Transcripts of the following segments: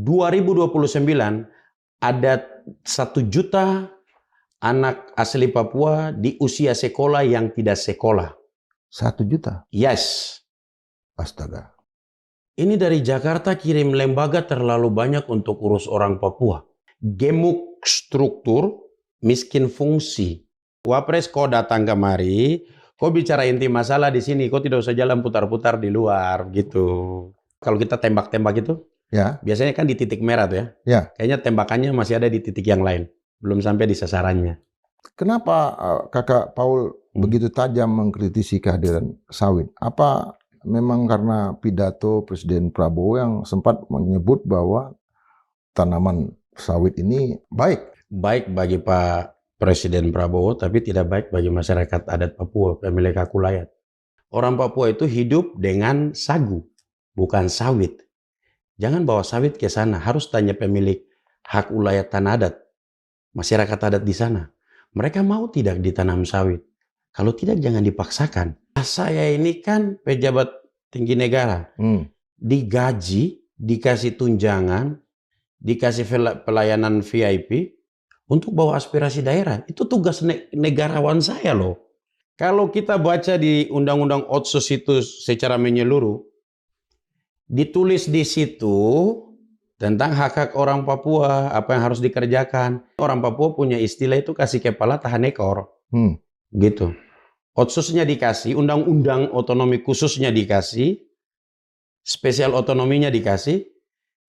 2029 ada 1 juta anak asli Papua di usia sekolah yang tidak sekolah. 1 juta? Yes. Astaga. Ini dari Jakarta kirim lembaga terlalu banyak untuk urus orang Papua. Gemuk struktur, miskin fungsi. Wapres, kau datang kemari, kau bicara inti masalah di sini, kau tidak usah jalan putar-putar di luar gitu. Kalau kita tembak-tembak itu, ya, biasanya kan di titik merah tuh ya. Ya. Kayaknya tembakannya masih ada di titik yang lain, belum sampai di sasarannya. Kenapa Kakak Paul begitu tajam mengkritisi kehadiran sawit? Apa memang karena pidato Presiden Prabowo yang sempat menyebut bahwa tanaman sawit ini baik? Baik bagi Pak Presiden Prabowo, tapi tidak baik bagi masyarakat adat Papua, pemilik hak ulayat. Orang Papua itu hidup dengan sagu, bukan sawit. Jangan bawa sawit ke sana, harus tanya pemilik hak ulayat tanah adat, masyarakat adat di sana. Mereka mau tidak ditanam sawit? Kalau tidak, jangan dipaksakan. Saya ini kan pejabat tinggi negara, digaji, dikasih tunjangan, dikasih pelayanan VIP untuk bawa aspirasi daerah. Itu tugas negarawan saya loh. Kalau kita baca di Undang-Undang Otsus itu secara menyeluruh, ditulis di situ tentang hak-hak orang Papua, apa yang harus dikerjakan. Orang Papua punya istilah itu kasih kepala tahan ekor. Gitu. Otsusnya dikasih, undang-undang otonomi khususnya dikasih, spesial otonominya dikasih,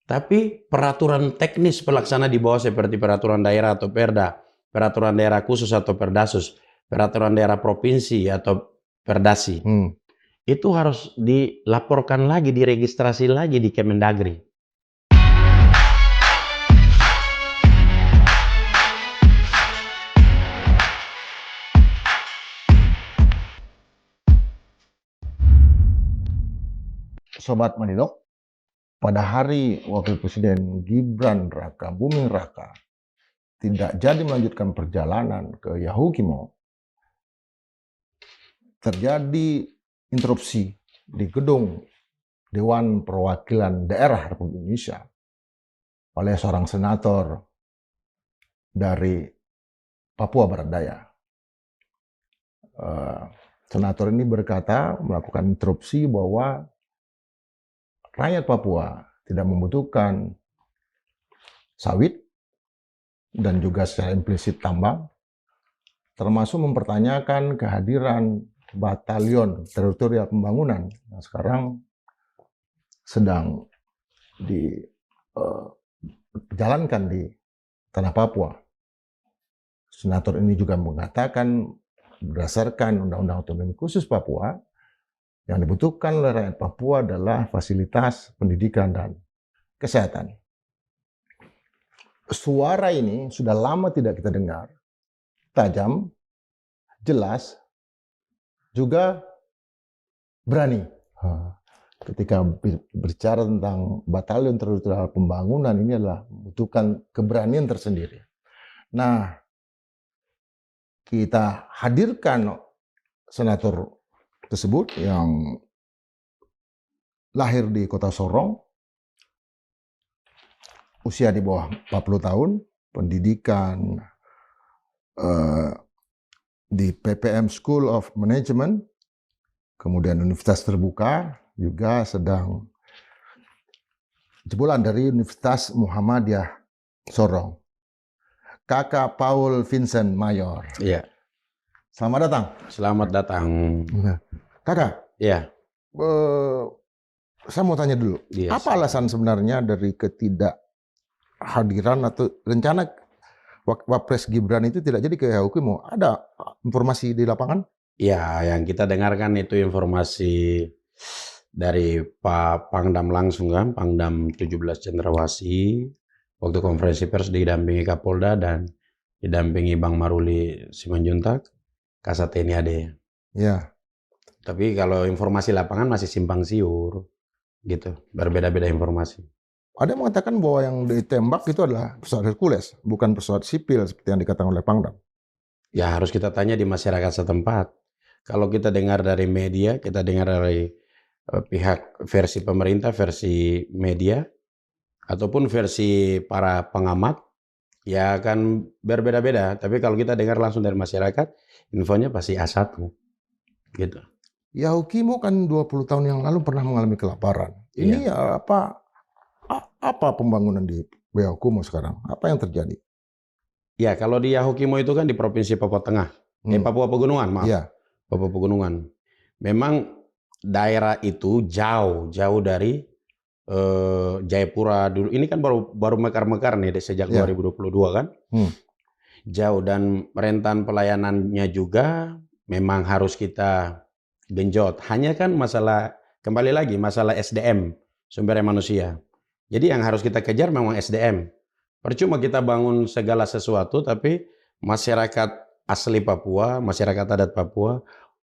tapi peraturan teknis pelaksana di bawah seperti peraturan daerah atau perda, peraturan daerah khusus atau perdasus, peraturan daerah provinsi atau perdasi, itu harus dilaporkan lagi, diregistrasi lagi di Kemendagri. Sobat Manidok, pada hari Wakil Presiden Gibran Raka Buming Raka tidak jadi melanjutkan perjalanan ke Yahukimo, terjadi interupsi di gedung Dewan Perwakilan Daerah Republik Indonesia oleh seorang senator dari Papua Barat Daya. Senator ini berkata, melakukan interupsi bahwa rakyat Papua tidak membutuhkan sawit dan juga secara implisit tambang, termasuk mempertanyakan kehadiran Batalion Teritorial Pembangunan yang sekarang sedang dijalankan di tanah Papua. Senator ini juga mengatakan berdasarkan Undang-Undang Otonomi Khusus Papua, yang dibutuhkan oleh rakyat Papua adalah fasilitas pendidikan dan kesehatan. Suara ini sudah lama tidak kita dengar, tajam, jelas, juga berani. Ketika berbicara tentang Batalion Teritorial Pembangunan, ini adalah membutuhkan keberanian tersendiri. Nah, kita hadirkan senator tersebut yang lahir di kota Sorong, usia di bawah 40 tahun, pendidikan di PPM School of Management, kemudian Universitas Terbuka, juga sedang jebolan dari Universitas Muhammadiyah Sorong. Kakak Paul Vincent Mayor. Iya. Selamat datang. Selamat datang. Kakak. Iya. Saya mau tanya dulu. Iya, apa alasan sebenarnya dari ketidakhadiran atau rencana Wapres Gibran itu tidak jadi ke Yahukimo? Ada informasi di lapangan? Ya, yang kita dengarkan itu informasi dari Pak Pangdam langsung kan, Pangdam 17 Cendrawasih, waktu konferensi pers didampingi Kapolda dan didampingi Bang Maruli Simanjuntak, Kasat TNI AD. Ya. Tapi kalau informasi lapangan masih simpang siur, gitu, berbeda-beda informasi. Ada yang mengatakan bahwa yang ditembak itu adalah pesawat Hercules, bukan pesawat sipil seperti yang dikatakan oleh Pangdam. Ya harus kita tanya di masyarakat setempat. Kalau kita dengar dari media, kita dengar dari pihak versi pemerintah, versi media, ataupun versi para pengamat ya akan berbeda-beda. Tapi kalau kita dengar langsung dari masyarakat, infonya pasti A1 gitu. Yahukimo kan 20 tahun yang lalu pernah mengalami kelaparan. Ini apa pembangunan di Yahukimo sekarang? Apa yang terjadi? Ya, kalau di Yahukimo itu kan di Provinsi Papua Tengah. Papua Pegunungan, maaf. Iya. Papua Pegunungan. Memang daerah itu jauh dari Jayapura dulu. Ini kan baru mekar-mekar nih sejak 2022 kan. Jauh, dan rentan pelayanannya juga memang harus kita genjot. Hanya kan kembali lagi masalah SDM, sumber daya manusia. Jadi yang harus kita kejar memang SDM. Percuma kita bangun segala sesuatu, tapi masyarakat asli Papua, masyarakat adat Papua,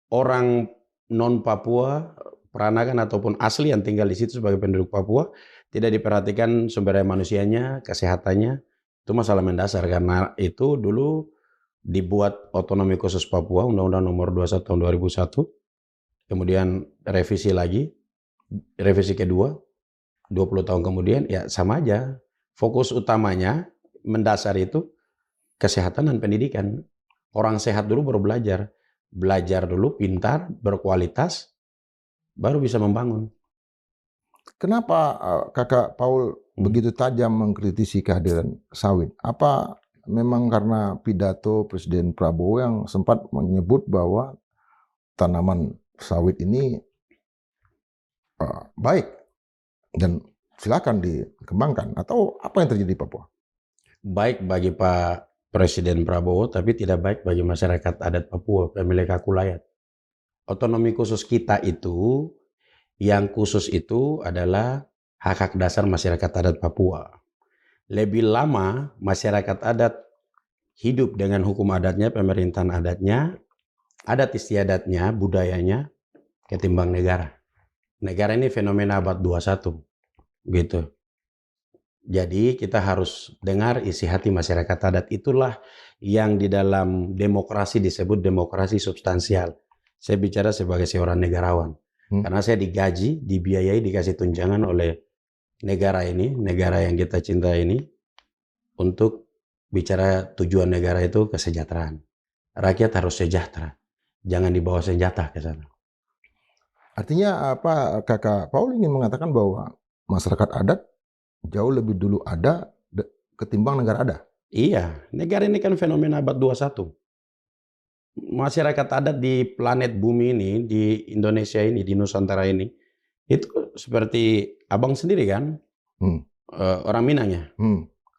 orang non-Papua, peranakan ataupun asli yang tinggal di situ sebagai penduduk Papua, tidak diperhatikan sumber daya manusianya, kesehatannya, itu masalah mendasar. Karena itu dulu dibuat otonomi khusus Papua, Undang-Undang Nomor 21 Tahun 2001, kemudian revisi lagi, revisi kedua, 20 tahun kemudian, ya sama aja. Fokus utamanya mendasar itu kesehatan dan pendidikan. Orang sehat dulu baru belajar. Belajar dulu, pintar, berkualitas, baru bisa membangun. Kenapa Kakak Paul begitu tajam mengkritisi kehadiran sawit? Apa memang karena pidato Presiden Prabowo yang sempat menyebut bahwa tanaman sawit ini baik dan silakan dikembangkan, atau apa yang terjadi di Papua? Baik bagi Pak Presiden Prabowo, tapi tidak baik bagi masyarakat adat Papua, pemilik Kakulayat. Otonomi khusus kita itu, yang khusus itu adalah hak-hak dasar masyarakat adat Papua. Lebih lama masyarakat adat hidup dengan hukum adatnya, pemerintahan adatnya, adat istiadatnya, budayanya, ketimbang negara. Negara ini fenomena abad 21. Gitu. Jadi kita harus dengar isi hati masyarakat adat. Itulah yang di dalam demokrasi disebut demokrasi substansial. Saya bicara sebagai seorang negarawan. Karena saya digaji, dibiayai, dikasih tunjangan oleh negara ini, negara yang kita cinta ini, untuk bicara tujuan negara itu kesejahteraan. Rakyat harus sejahtera. Jangan dibawa senjata ke sana. Artinya apa, Kakak Paul ingin mengatakan bahwa masyarakat adat jauh lebih dulu ada ketimbang negara ada? Iya, negara ini kan fenomena abad 21. Masyarakat adat di planet bumi ini, di Indonesia ini, di Nusantara ini, itu seperti abang sendiri kan, orang Minang ya.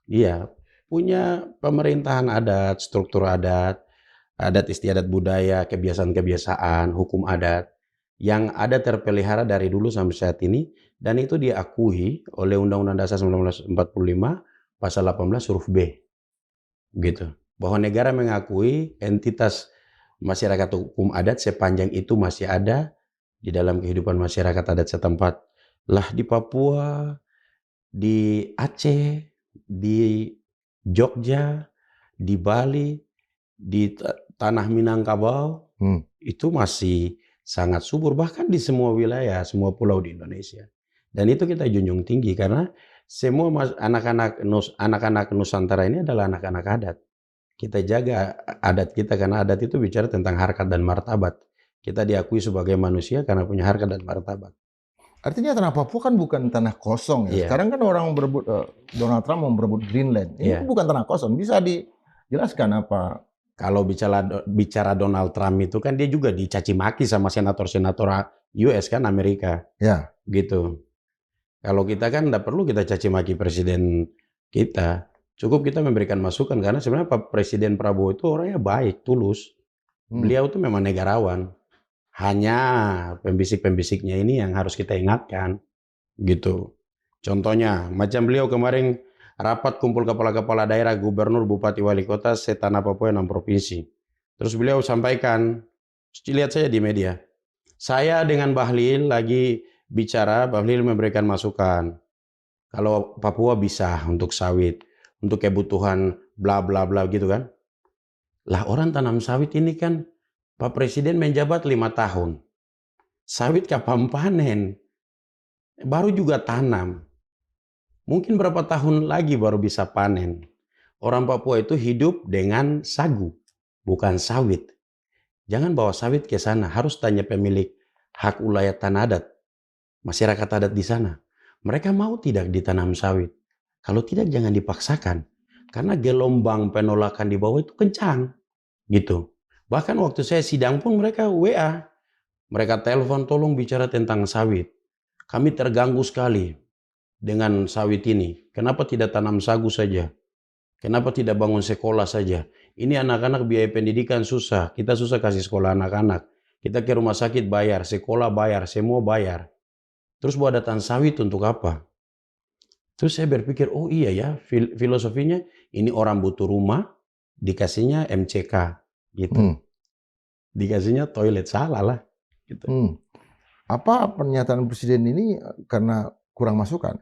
Iya, punya pemerintahan adat, struktur adat, adat istiadat budaya, kebiasaan-kebiasaan, hukum adat, yang ada terpelihara dari dulu sampai saat ini, dan itu diakui oleh Undang-Undang Dasar 1945, pasal 18 huruf B. Gitu. Bahwa negara mengakui entitas masyarakat hukum adat sepanjang itu masih ada di dalam kehidupan masyarakat adat setempat. Lah di Papua, di Aceh, di Jogja, di Bali, di tanah Minangkabau, itu masih sangat subur, bahkan di semua wilayah, semua pulau di Indonesia. Dan itu kita junjung tinggi karena semua anak-anak Nusantara ini adalah anak-anak adat. Kita jaga adat kita karena adat itu bicara tentang harkat dan martabat. Kita diakui sebagai manusia karena punya harkat dan martabat. Artinya tanah Papua kan bukan tanah kosong ya. Sekarang kan orang berebut, Donald Trump mau berebut Greenland. Ini bukan tanah kosong. Bisa dijelaskan apa? Kalau bicara Donald Trump itu kan dia juga dicaci maki sama senator-senator US kan, Amerika. Ya. Gitu. Kalau kita kan tidak perlu kita caci maki presiden kita. Cukup kita memberikan masukan karena sebenarnya Pak Presiden Prabowo itu orangnya baik, tulus. Beliau itu memang negarawan. Hanya pembisik-pembisiknya ini yang harus kita ingatkan. Gitu. Contohnya, macam beliau kemarin rapat kumpul kepala-kepala daerah, gubernur, bupati, wali kota, setanah Papua 6 provinsi. Terus beliau sampaikan, lihat saya di media, saya dengan Bahlil lagi bicara, Bahlil memberikan masukan. Kalau Papua bisa untuk sawit, untuk kebutuhan bla bla bla gitu kan. Lah orang tanam sawit ini kan Pak Presiden menjabat 5 tahun. Sawit kapan panen? Baru juga tanam. Mungkin berapa tahun lagi baru bisa panen. Orang Papua itu hidup dengan sagu, bukan sawit. Jangan bawa sawit ke sana, harus tanya pemilik hak ulayat tanah adat, masyarakat adat di sana. Mereka mau tidak ditanam sawit? Kalau tidak jangan dipaksakan. Karena gelombang penolakan di bawah itu kencang. Gitu. Bahkan waktu saya sidang pun mereka WA. Mereka telepon, tolong bicara tentang sawit. Kami terganggu sekali dengan sawit ini. Kenapa tidak tanam sagu saja? Kenapa tidak bangun sekolah saja? Ini anak-anak biaya pendidikan susah. Kita susah kasih sekolah anak-anak. Kita ke rumah sakit bayar, sekolah bayar, semua bayar. Terus buat datang sawit untuk apa? Terus saya berpikir, oh iya ya, filosofinya ini orang butuh rumah, dikasihnya MCK gitu. Dikasihnya toilet, salah lah. Gitu. Apa pernyataan Presiden ini karena kurang masukan?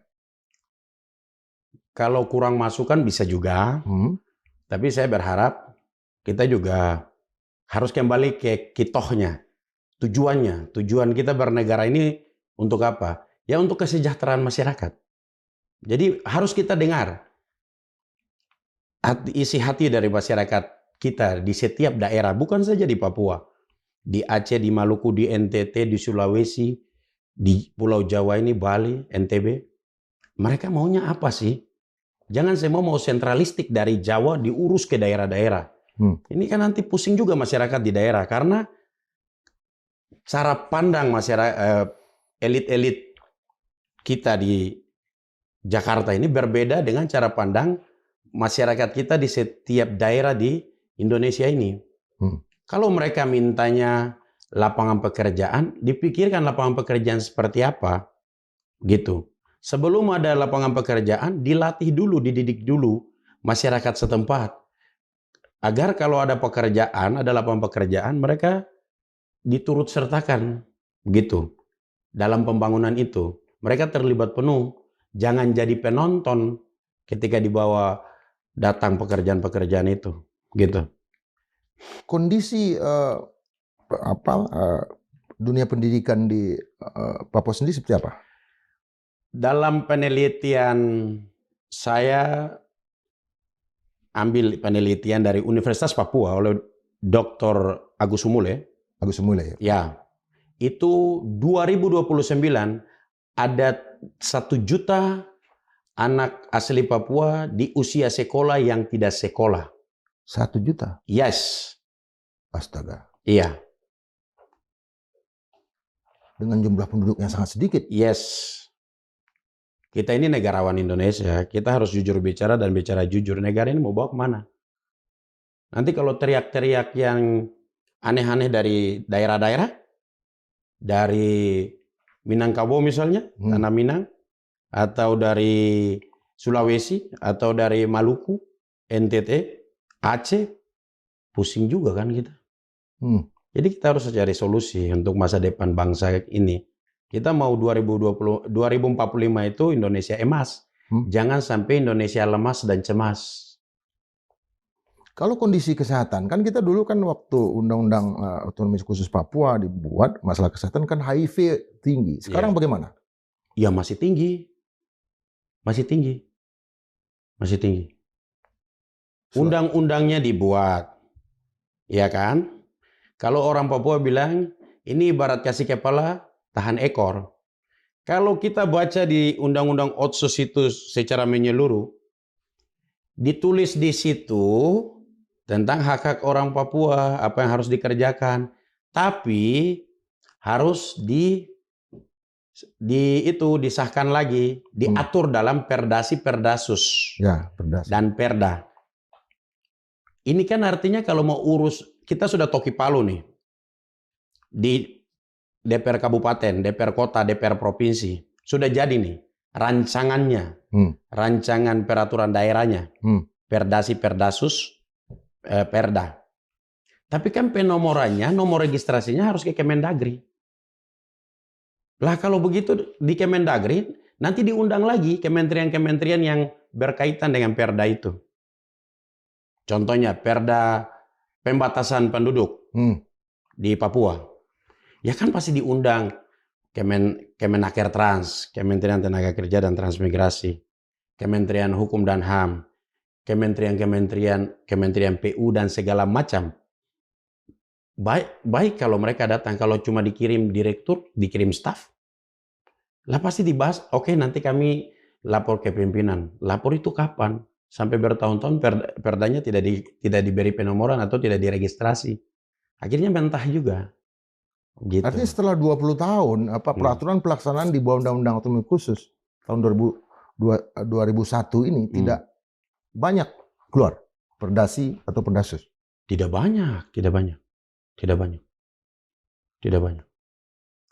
Kalau kurang masukan bisa juga, tapi saya berharap kita juga harus kembali ke kitohnya, tujuannya. Tujuan kita bernegara ini untuk apa? Ya untuk kesejahteraan masyarakat. Jadi harus kita dengar isi hati dari masyarakat kita di setiap daerah, bukan saja di Papua. Di Aceh, di Maluku, di NTT, di Sulawesi, di Pulau Jawa ini, Bali, NTB. Mereka maunya apa sih? Jangan semua mau sentralistik dari Jawa diurus ke daerah-daerah. Ini kan nanti pusing juga masyarakat di daerah karena cara pandang masyarakat elit-elit kita di Jakarta ini berbeda dengan cara pandang masyarakat kita di setiap daerah di Indonesia ini. Kalau mereka mintanya lapangan pekerjaan, dipikirkan lapangan pekerjaan seperti apa, gitu. Sebelum ada lapangan pekerjaan, dilatih dulu, dididik dulu masyarakat setempat. Agar kalau ada pekerjaan, ada lapangan pekerjaan, mereka diturut sertakan, gitu. Dalam pembangunan itu, mereka terlibat penuh. Jangan jadi penonton ketika dibawa datang pekerjaan-pekerjaan itu, gitu. Kondisi dunia pendidikan di Papua sendiri seperti apa? Dalam penelitian saya ambil penelitian dari Universitas Papua oleh Dr. Agus Sumule. Agus Sumule. Ya. Itu 2029 ada 1 juta anak asli Papua di usia sekolah yang tidak sekolah. 1 juta? Yes. Astaga. Iya. Dengan jumlah penduduk yang sangat sedikit. Yes. Kita ini negarawan Indonesia, kita harus jujur bicara dan bicara jujur. Negara ini mau bawa kemana? Nanti kalau teriak-teriak yang aneh-aneh dari daerah-daerah, dari Minangkabau misalnya, Tanah Minang, atau dari Sulawesi, atau dari Maluku, NTT, Aceh, pusing juga kan kita. Jadi kita harus cari solusi untuk masa depan bangsa ini. Kita mau 2045 itu Indonesia emas. Jangan sampai Indonesia lemas dan cemas. Kalau kondisi kesehatan, kan kita dulu kan waktu Undang-Undang Otonomi Khusus Papua dibuat, masalah kesehatan kan HIV tinggi. Sekarang bagaimana? Ya masih tinggi. Masih tinggi. Masih tinggi. Undang-undangnya dibuat. Ya kan? Kalau orang Papua bilang, ini ibarat kasih kepala, tahan ekor. Kalau kita baca di Undang-Undang Otsus itu secara menyeluruh, ditulis di situ tentang hak-hak orang Papua, apa yang harus dikerjakan. Tapi harus disahkan lagi, diatur dalam Perdasi Perdasus. Ya, Perdasi. Dan Perda. Ini kan artinya kalau mau urus, kita sudah Toki Palu nih. Di DPR Kabupaten, DPR Kota, DPR Provinsi. Sudah jadi nih rancangannya. Rancangan peraturan daerahnya. Perdasi Perdasus, Perda. Tapi kan penomorannya, nomor registrasinya harus ke Kemendagri. Lah kalau begitu di Kemendagri, nanti diundang lagi kementerian-kementerian yang berkaitan dengan Perda itu. Contohnya Perda pembatasan penduduk di Papua. Ya kan pasti diundang Kemenaker Trans, Kementerian Tenaga Kerja dan Transmigrasi. Kementerian Hukum dan HAM, Kementerian PU dan segala macam. Baik kalau mereka datang, kalau cuma dikirim direktur, dikirim staf, lah pasti dibahas, oke nanti kami lapor ke pimpinan. Lapor itu kapan? Sampai bertahun-tahun perdanya tidak diberi penomoran atau tidak diregistrasi. Akhirnya mentah juga. Gitu. Artinya setelah 20 tahun, peraturan pelaksanaan di bawah Undang-Undang Otonomi Khusus tahun 2001 ini tidak banyak keluar perdasi atau perdasus. Tidak banyak.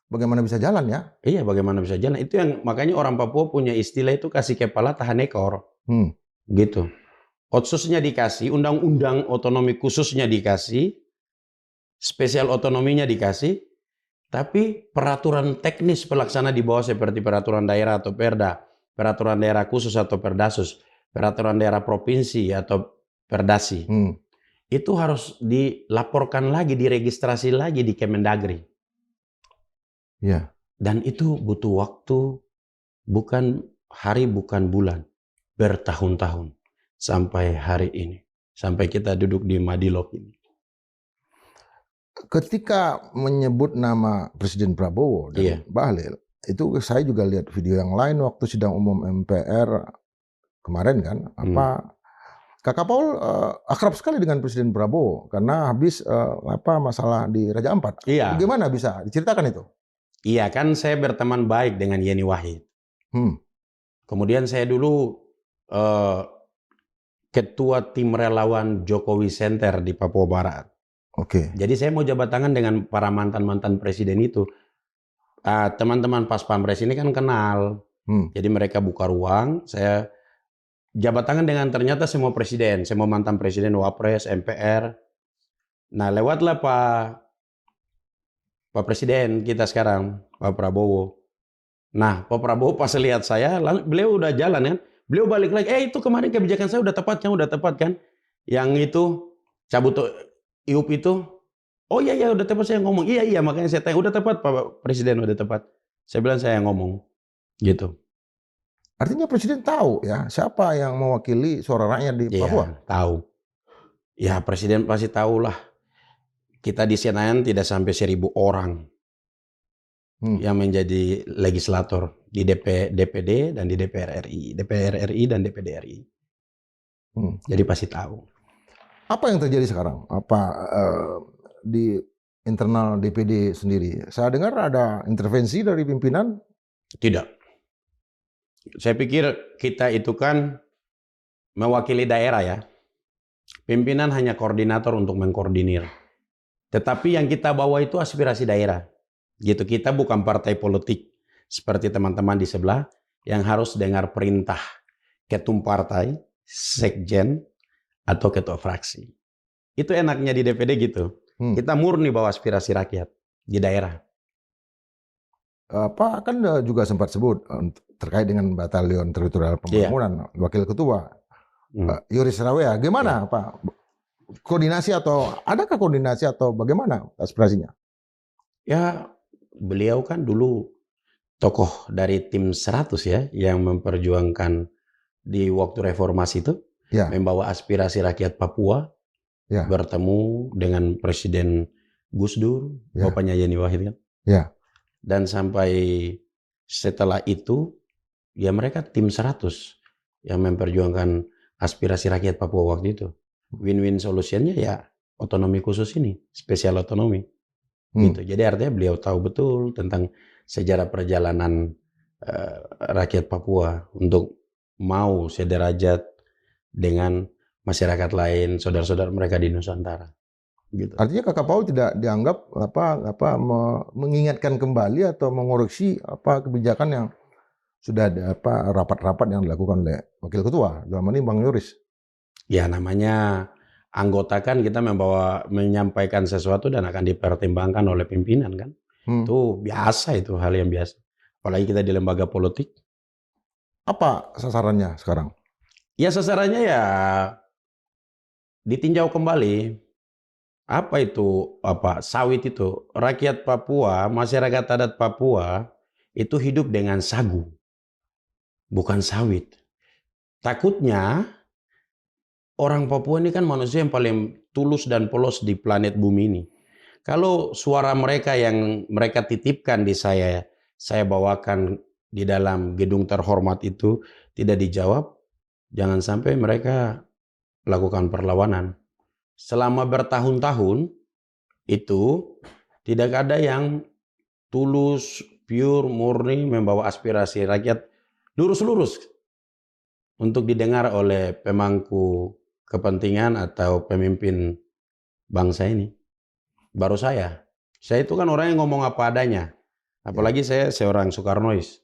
Bagaimana bisa jalan ya? Iya, bagaimana bisa jalan? Itu yang makanya orang Papua punya istilah itu kasih kepala tahan ekor. Gitu. Otsusnya dikasih, undang-undang otonomi khususnya dikasih, spesial otonominya dikasih, tapi peraturan teknis pelaksana di bawah seperti peraturan daerah atau perda, peraturan daerah khusus atau perdasus, peraturan daerah provinsi atau perdasi, itu harus dilaporkan lagi, diregistrasi lagi di Kemendagri. Ya. Dan itu butuh waktu, bukan hari, bukan bulan, bertahun-tahun sampai hari ini, sampai kita duduk di Madilog ini. Ketika menyebut nama Presiden Prabowo dan Bahlil, itu saya juga lihat video yang lain waktu sidang umum MPR kemarin kan, Kakak Paul akrab sekali dengan Presiden Prabowo karena habis masalah di Raja Ampat. Iya. Bagaimana bisa diceritakan itu? Iya, kan saya berteman baik dengan Yeni Wahid. Kemudian saya dulu ketua tim relawan Jokowi Center di Papua Barat. Oke. Jadi saya mau jabat tangan dengan para mantan-mantan presiden itu. Teman-teman pas Pampres ini kan kenal. Jadi mereka buka ruang, saya jabat tangan dengan ternyata semua presiden, semua mantan presiden, Wapres, MPR. Nah, lewatlah Pak Presiden kita sekarang, Pak Prabowo. Nah, Pak Prabowo pas lihat saya, lalu beliau udah jalan kan, beliau balik lagi, itu kemarin kebijakan saya udah tepat kan? Yang itu cabut IUP itu, oh iya udah tepat saya ngomong, iya makanya saya tanya, udah tepat Pak Presiden, udah tepat. Saya bilang saya ngomong, gitu. Artinya Presiden tahu ya siapa yang mewakili suara rakyat di Papua? Iya, tahu. Ya Presiden pasti tahu lah. Kita di Senayan tidak sampai 1.000 orang yang menjadi legislator di DPD dan di DPR RI dan DPD RI. Jadi pasti tahu. Apa yang terjadi sekarang? Di internal DPD sendiri? Saya dengar ada intervensi dari pimpinan? Tidak. Saya pikir kita itu kan mewakili daerah ya. Pimpinan hanya koordinator untuk mengkoordinir. Tetapi yang kita bawa itu aspirasi daerah. Gitu, kita bukan partai politik seperti teman-teman di sebelah yang harus dengar perintah ketum partai, sekjen, atau ketua fraksi. Itu enaknya di DPD gitu. Kita murni bawa aspirasi rakyat di daerah. Pak kan juga sempat sebut terkait dengan Batalion Teritorial Pembangunan, Wakil Ketua Yoris Rawea. Gimana Pak? Koordinasi atau adakah koordinasi atau bagaimana aspirasinya? Ya, beliau kan dulu tokoh dari tim 100 ya, yang memperjuangkan di waktu reformasi itu, membawa aspirasi rakyat Papua, bertemu dengan Presiden Gus Dur, bapaknya Yeni Wahid kan. Dan sampai setelah itu, ya mereka tim 100 yang memperjuangkan aspirasi rakyat Papua waktu itu. Win-win solutionnya ya otonomi khusus ini, spesial otonomi. Gitu. Jadi artinya beliau tahu betul tentang sejarah perjalanan rakyat Papua untuk mau sederajat dengan masyarakat lain, saudara-saudara mereka di Nusantara. Gitu. Artinya Kakak Paul tidak dianggap mengingatkan kembali atau mengoreksi kebijakan yang sudah ada rapat-rapat yang dilakukan oleh Wakil Ketua dalam ini Bang Yoris. Ya namanya anggota kan kita menyampaikan sesuatu dan akan dipertimbangkan oleh pimpinan kan. Itu biasa, itu hal yang biasa. Apalagi kita di lembaga politik. Apa sasarannya sekarang? Ya sasarannya ya ditinjau kembali. Apa itu? Sawit itu. Rakyat Papua, masyarakat adat Papua itu hidup dengan sagu. Bukan sawit. Takutnya orang Papua ini kan manusia yang paling tulus dan polos di planet bumi ini. Kalau suara mereka yang mereka titipkan di saya bawakan di dalam gedung terhormat itu tidak dijawab, jangan sampai mereka melakukan perlawanan. Selama bertahun-tahun itu tidak ada yang tulus, pure, murni membawa aspirasi rakyat lurus-lurus untuk didengar oleh pemangku kepentingan atau pemimpin bangsa ini. Baru saya. Saya itu kan orang yang ngomong apa adanya. Apalagi saya seorang Soekarnois.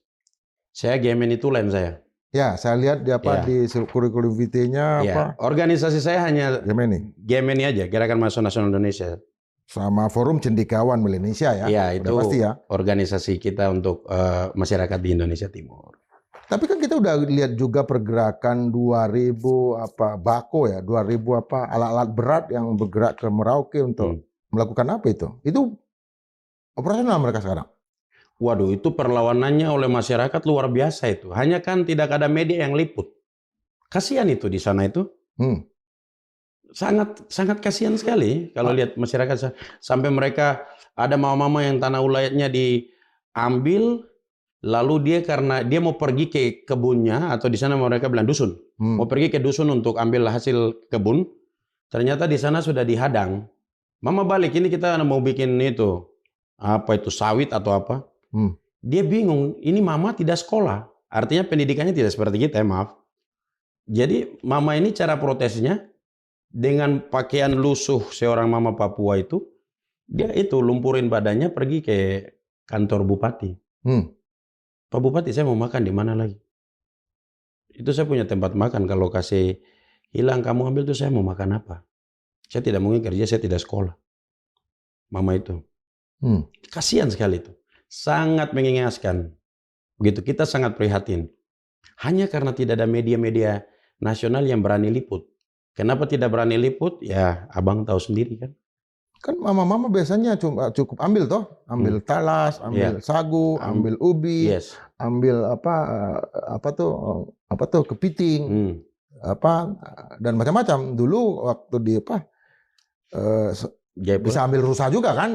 Saya Gemini Tulen saya. Ya, saya lihat di apa Ya. di kurikulum vitae-nya Ya. apa Organisasi saya hanya Gemini Gemini aja, Gerakan Mahasiswa Nasional Indonesia. sama Forum Cendekiawan Melanesia ya. Ya, Udah itu pasti ya. organisasi kita untuk masyarakat di Indonesia Timur. Tapi kan kita udah lihat juga pergerakan 2000 apa Bako ya, 2000 apa alat-alat berat yang bergerak ke Merauke untuk melakukan apa itu? Itu operasional mereka sekarang. Waduh, itu perlawanannya oleh masyarakat luar biasa itu. Hanya kan tidak ada media yang liput. Kasihan itu di sana itu. Sangat kasihan sekali kalau lihat masyarakat sampai mereka ada mama-mama yang tanah ulayatnya diambil, lalu dia karena dia mau pergi ke kebunnya atau di sana mereka bilang dusun, mau pergi ke dusun untuk ambil hasil kebun, ternyata di sana sudah dihadang. Mama balik, ini kita mau bikin itu apa itu sawit atau apa? Dia bingung, ini mama tidak sekolah, artinya pendidikannya tidak seperti kita, maaf. Jadi mama ini cara protesnya dengan pakaian lusuh seorang mama Papua itu, dia itu lumpurin badannya pergi ke kantor bupati. Pak Bupati, saya mau makan di mana lagi? Itu saya punya tempat makan, kalau kasih hilang kamu ambil tuh saya mau makan apa? Saya tidak mungkin kerja, saya tidak sekolah. Mama itu. Kasihan sekali itu. Sangat mengenaskan. Begitu, kita sangat prihatin. Hanya karena tidak ada media-media nasional yang berani liput. Kenapa tidak berani liput? Ya, abang tahu sendiri kan. Kan mama-mama biasanya cukup ambil toh, ambil talas, ambil sagu, ambil ubi, ambil apa tuh kepiting, dan macam-macam. Dulu waktu di bisa ambil rusa juga kan,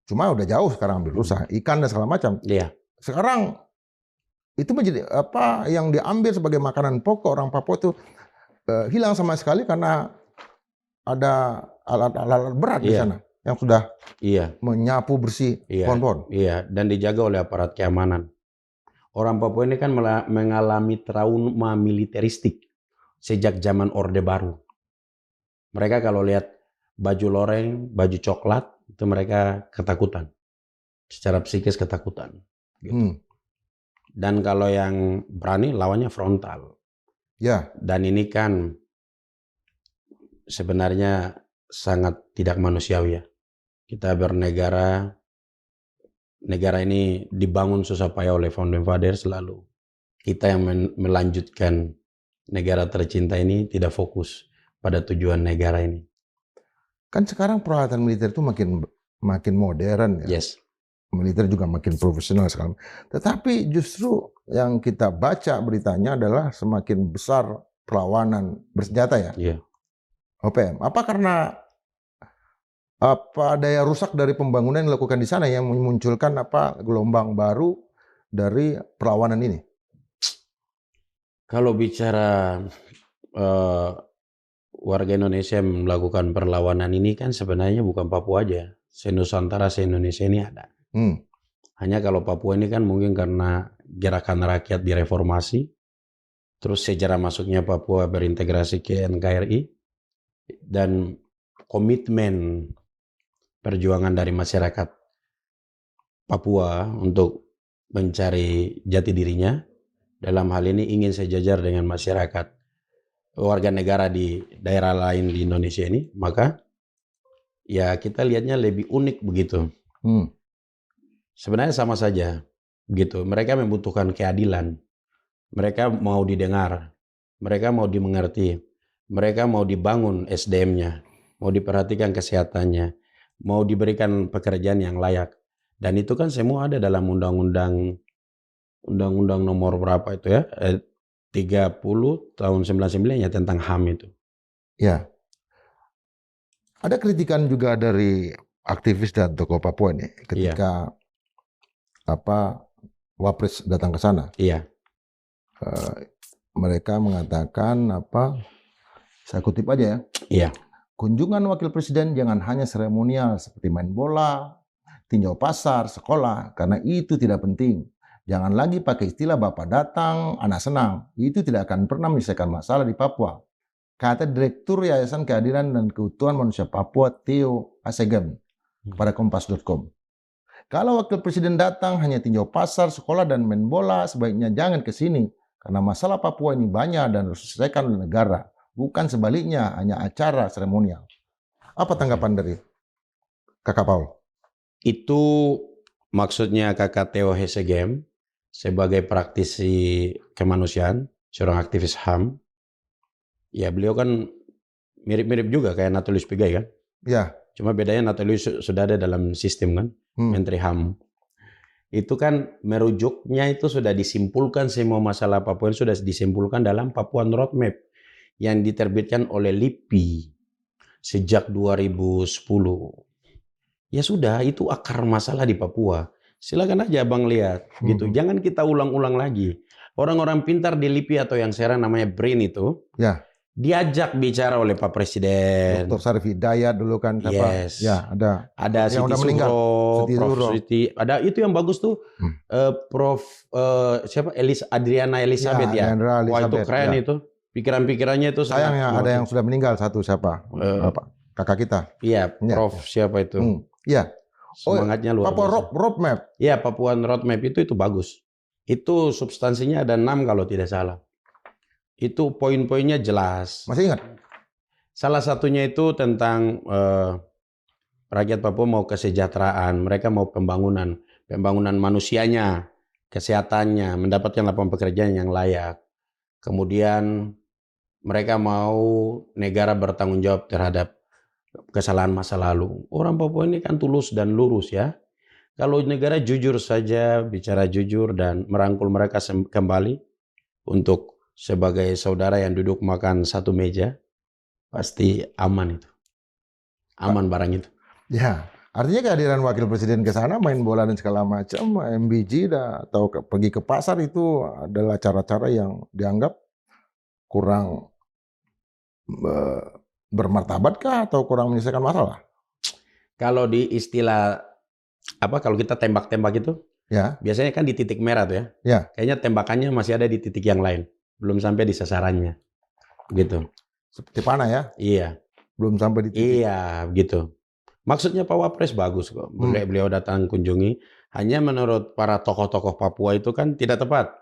cuma udah jauh sekarang ambil rusa, ikan dan segala macam. Sekarang itu menjadi apa yang diambil sebagai makanan pokok orang Papua itu hilang sama sekali karena ada alat-alat berat di sana yang sudah menyapu bersih pohon-pohon. Iya, dan dijaga oleh aparat keamanan. Orang Papua ini kan mengalami trauma militeristik sejak zaman Orde Baru. Mereka kalau lihat baju loreng, baju coklat, itu mereka ketakutan. Secara psikis ketakutan. Gitu. Dan kalau yang berani lawannya frontal. Ya. Dan ini kan sebenarnya sangat tidak manusiawi ya. Kita bernegara, negara ini dibangun susah payah oleh founding fathers, selalu kita yang melanjutkan negara tercinta ini tidak fokus pada tujuan negara ini. Kan sekarang peralatan militer itu makin modern ya. Yes. Militer juga makin profesional sekarang. Tetapi justru yang kita baca beritanya adalah semakin besar perlawanan bersenjata ya. Iya. OPM. Apa karena daya rusak dari pembangunan yang dilakukan di sana yang memunculkan gelombang baru dari perlawanan ini? Kalau bicara warga Indonesia yang melakukan perlawanan ini kan sebenarnya bukan Papua aja. Se-Nusantara, se-Indonesia ini ada. Hanya kalau Papua ini kan mungkin karena gerakan rakyat direformasi, terus sejarah masuknya Papua berintegrasi ke NKRI, dan komitmen perjuangan dari masyarakat Papua untuk mencari jati dirinya, dalam hal ini ingin sejajar dengan masyarakat warga negara di daerah lain di Indonesia ini, maka ya kita lihatnya lebih unik begitu. Sebenarnya sama saja begitu. Mereka membutuhkan keadilan. Mereka mau didengar. Mereka mau dimengerti. Mereka mau dibangun SDM-nya. Mau diperhatikan kesehatannya. Mau diberikan pekerjaan yang layak. Dan itu kan semua ada dalam undang-undang nomor berapa itu ya? 30 tahun 99 ya tentang HAM itu. Ya. Ada kritikan juga dari aktivis dan tokoh Papua nih ketika Wapres datang ke sana. Iya. Mereka mengatakan saya kutip aja ya. Iya. Kunjungan wakil presiden jangan hanya seremonial seperti main bola, tinjau pasar, sekolah, karena itu tidak penting. Jangan lagi pakai istilah Bapak datang, anak senang. Itu tidak akan pernah menyelesaikan masalah di Papua. Kata Direktur Yayasan Keadilan dan Keutuhan Manusia Papua, Theo Asegem, pada kompas.com. Kalau wakil presiden datang hanya tinjau pasar, sekolah, dan main bola, sebaiknya jangan ke sini. Karena masalah Papua ini banyak dan harus diselesaikan oleh negara. Bukan sebaliknya, hanya acara seremonial. Apa tanggapan dari Kakak Paul? Itu maksudnya Kakak Theo Hesegem sebagai praktisi kemanusiaan, seorang aktivis HAM. Ya beliau kan mirip-mirip juga kayak Natalius Pigai kan? Ya. Cuma bedanya Natalius sudah ada dalam sistem kan, Menteri HAM. Itu kan merujuknya itu sudah disimpulkan semua masalah Papua sudah disimpulkan dalam Papuan Roadmap yang diterbitkan oleh LIPI sejak 2010. Ya sudah, itu akar masalah di Papua. Silakan aja Bang lihat gitu. Jangan kita ulang-ulang lagi. Orang-orang pintar di LIPI atau yang sekarang namanya BRIN itu, ya, diajak bicara oleh Pak Presiden. Dr. Sarif Hidayat dulu kan, Yes. Ya, ada yang Siti udah meninggal, Prof. Suro. Siti. Ada itu yang bagus tuh, Prof. Siapa? Adriana Elizabeth ya. Wah itu keren itu. Pikiran-pikirannya itu sayangnya ada yang sudah meninggal satu, siapa? Kakak kita. Iya, Prof. Siapa itu? Iya. Semangatnya luar biasa. Papua Roadmap. Iya, Papuan Roadmap itu bagus. Itu substansinya ada 6 kalau tidak salah. Itu poin-poinnya jelas. Masih ingat? Salah satunya itu tentang rakyat Papua mau kesejahteraan, mereka mau pembangunan manusianya, kesehatannya, mendapatkan lapangan pekerjaan yang layak. Kemudian mereka mau negara bertanggung jawab terhadap kesalahan masa lalu. Orang Papua ini kan tulus dan lurus ya. Kalau negara jujur saja, bicara jujur dan merangkul mereka kembali untuk sebagai saudara yang duduk makan satu meja, pasti aman itu. Aman barang itu. Ya, artinya kehadiran wakil presiden ke sana main bola dan segala macam, MBG atau pergi ke pasar itu adalah cara-cara yang dianggap kurang bermartabatkah atau kurang menyelesaikan masalah? Kalau di istilah kalau kita tembak-tembak itu, ya, biasanya kan di titik merah tuh ya. Ya. Kayaknya tembakannya masih ada di titik yang lain, belum sampai di sasarannya, gitu. Seperti panah ya? Iya. Belum sampai di titik. Iya, gitu. Maksudnya Pak Wapres bagus kok. Beliau datang kunjungi. Hanya menurut para tokoh-tokoh Papua itu kan tidak tepat.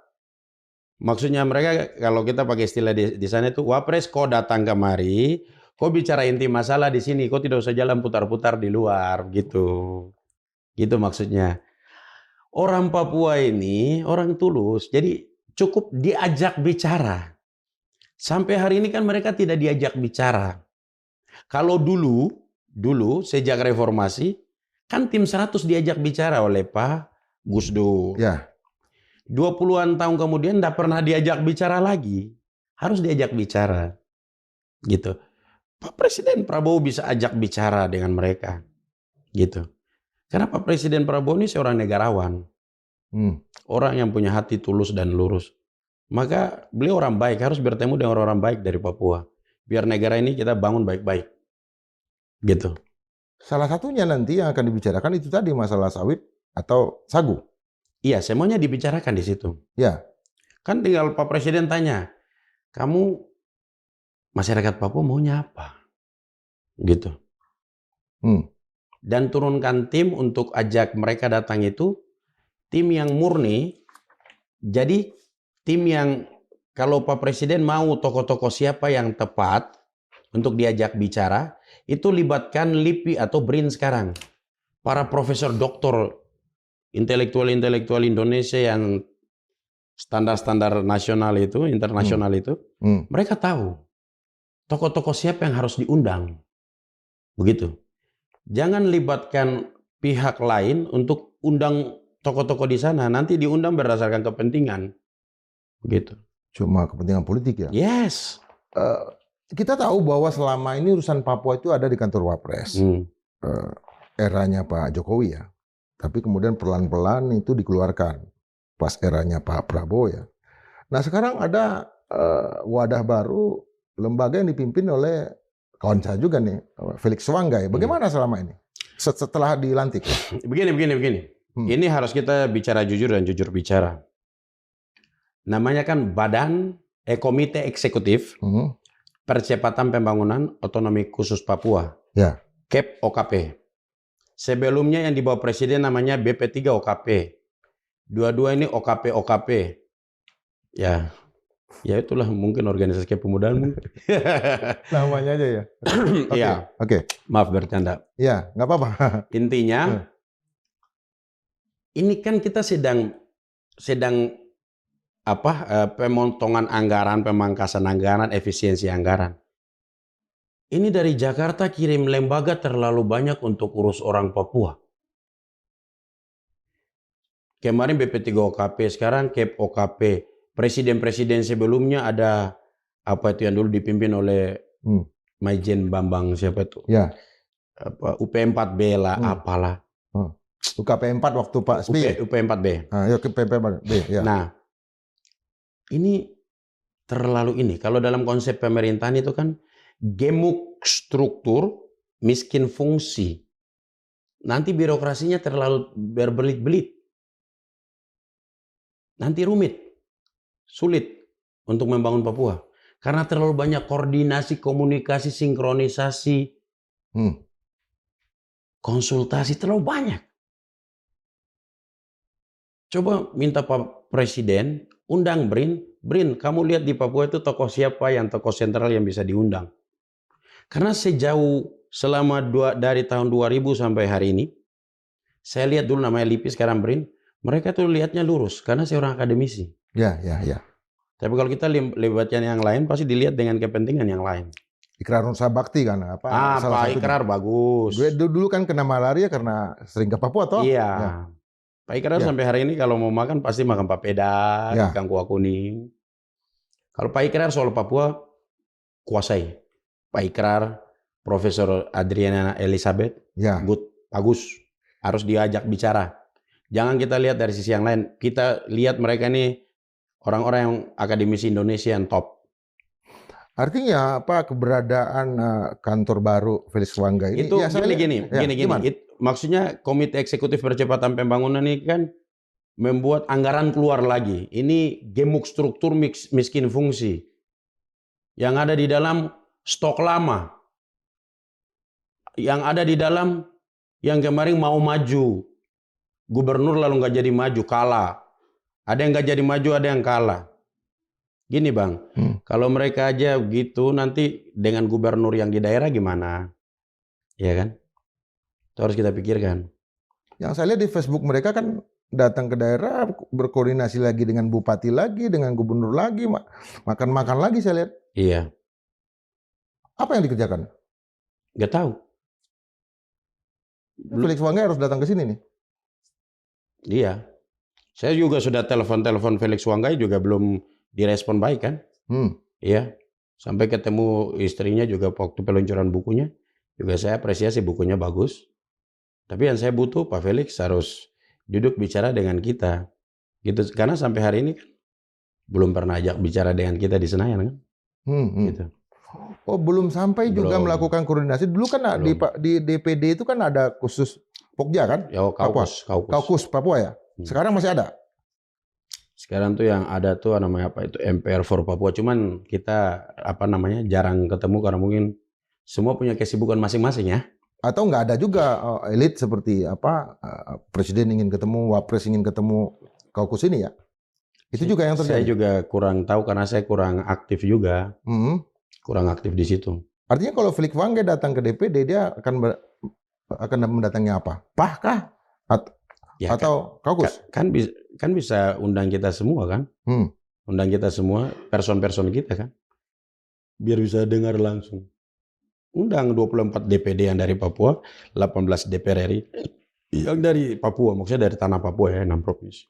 Maksudnya mereka kalau kita pakai istilah di sana itu, Wapres kok datang kemari, kok bicara inti masalah di sini, kok tidak usah jalan putar-putar di luar, gitu. Gitu maksudnya. Orang Papua ini orang tulus, jadi cukup diajak bicara. Sampai hari ini kan mereka tidak diajak bicara. Kalau dulu sejak reformasi, kan tim 100 diajak bicara oleh Pak Gus Dur. Ya. 20-an tahun kemudian tidak pernah diajak bicara lagi. Harus diajak bicara. Gitu. Pak Presiden Prabowo bisa ajak bicara dengan mereka. Gitu. Karena Pak Presiden Prabowo ini seorang negarawan. Orang yang punya hati tulus dan lurus. Maka beliau orang baik, harus bertemu dengan orang-orang baik dari Papua. Biar negara ini kita bangun baik-baik. Gitu. Salah satunya nanti yang akan dibicarakan itu tadi masalah sawit atau sagu. Iya, semuanya dibicarakan di situ. Ya. Kan tinggal Pak Presiden tanya, kamu masyarakat Papua maunya apa? Gitu. Dan turunkan tim untuk ajak mereka datang itu, tim yang murni. Jadi tim yang kalau Pak Presiden mau tokoh-tokoh siapa yang tepat untuk diajak bicara, itu libatkan LIPI atau BRIN sekarang. Para profesor doktor, intelektual Indonesia yang standar-standar nasional itu, internasional itu, mereka tahu tokoh-tokoh siapa yang harus diundang. Begitu. Jangan libatkan pihak lain untuk undang tokoh-tokoh di sana. Nanti diundang berdasarkan kepentingan. Begitu. Cuma kepentingan politik ya. Yes. Eh, kita tahu bahwa selama ini urusan Papua itu ada di kantor Wapres. Eranya Pak Jokowi ya. Tapi kemudian pelan-pelan itu dikeluarkan pas eranya Pak Prabowo ya. Nah sekarang ada wadah baru, lembaga yang dipimpin oleh kawan saya juga nih, Felix Wanggai. Bagaimana selama ini setelah dilantik? Begini. Ini harus kita bicara jujur dan jujur bicara. Namanya kan Komite Eksekutif Percepatan Pembangunan Otonomi Khusus Papua. Ya. KEP OKP. Sebelumnya yang dibawa Presiden namanya BP3 OKP. Dua-dua ini OKP. Ya itulah mungkin organisasi kepemudaan mungkin. Namanya aja ya. Iya. Oke. Maaf bercanda. Ya, nggak apa-apa. Intinya, ini kan kita sedang pemotongan anggaran, pemangkasan anggaran, efisiensi anggaran. Ini dari Jakarta kirim lembaga terlalu banyak untuk urus orang Papua. Kemarin BP3 OKP, sekarang KEP OKP. Presiden-presiden sebelumnya ada yang dulu dipimpin oleh Maijen Bambang siapa itu? Ya. UP4B lah, apalah. UKP 4 waktu Pak SBY. UP4B. UP4B ya. Nah, ini terlalu ini. Kalau dalam konsep pemerintahan itu kan gemuk struktur, miskin fungsi. Nanti birokrasinya terlalu berbelit-belit. Nanti rumit, sulit untuk membangun Papua. Karena terlalu banyak koordinasi, komunikasi, sinkronisasi, konsultasi, terlalu banyak. Coba minta Pak Presiden, undang Brin, kamu lihat di Papua itu tokoh siapa yang tokoh sentral yang bisa diundang. Karena selama dari tahun 2000 sampai hari ini, saya lihat dulu namanya Lipi, sekarang Brin, mereka tuh lihatnya lurus, karena saya orang akademisi. Ya. Tapi kalau kita libatkan yang lain, pasti dilihat dengan kepentingan yang lain. Ikrar Nusa Bakti kan? Pak Ikrar bagus. Dulu kan kena malaria karena sering ke Papua toh? Iya. Ya. Pak Ikrar sampai hari ini kalau mau makan pasti makan papeda, ikan kuah kuning. Kalau Pak Ikrar soal Papua, kuasai. Pak Ikrar, Profesor Adriana Elizabeth, bagus. Harus diajak bicara. Jangan kita lihat dari sisi yang lain. Kita lihat mereka ini orang-orang yang akademisi Indonesia yang top. Artinya apa keberadaan kantor baru Felix Wanggai ini? Itu gini. Maksudnya Komite Eksekutif Percepatan Pembangunan ini kan membuat anggaran keluar lagi. Ini gemuk struktur, miskin fungsi. Yang ada di dalam stok lama. Yang ada di dalam yang kemarin mau maju. Gubernur lalu nggak jadi maju, kalah. Ada yang nggak jadi maju, ada yang kalah. Gini Bang, kalau mereka aja gitu nanti dengan gubernur yang di daerah gimana? Ya kan? Itu harus kita pikirkan. Yang saya lihat di Facebook mereka kan datang ke daerah, berkoordinasi lagi dengan bupati lagi, dengan gubernur lagi, makan-makan lagi saya lihat. Iya. Apa yang dikerjakan? Nggak tahu. Felix Wanggai harus datang ke sini nih. Iya. Saya juga sudah telepon Felix Wanggai juga belum direspon baik kan. Iya. Sampai ketemu istrinya juga waktu peluncuran bukunya. Juga saya apresiasi bukunya bagus. Tapi yang saya butuh Pak Felix harus duduk bicara dengan kita. Gitu. Karena sampai hari ini kan belum pernah ajak bicara dengan kita di Senayan kan. Gitu. Oh belum sampai juga melakukan koordinasi. Dulu kan di DPD itu kan ada khusus Pokja kan? Ya, Kaukus Papua ya. Sekarang masih ada? Sekarang tuh yang ada tuh namanya apa itu MPR for Papua. Cuman kita jarang ketemu karena mungkin semua punya kesibukan masing-masing ya. Atau nggak ada juga elit seperti presiden ingin ketemu, wapres ingin ketemu Kaukus ini ya? Itu juga yang terjadi. Saya juga kurang tahu karena saya kurang aktif juga. Kurang aktif di situ. Artinya kalau Felix Wanggai datang ke DPD dia akan mendatangi apa? PAH kah? Atau Kaukus? Kan bisa undang kita semua kan? Undang kita semua, person-person kita kan? Biar bisa dengar langsung. Undang 24 DPD yang dari Papua, 18 DPR RI yang dari Papua, maksudnya dari tanah Papua ya, 6 provinsi.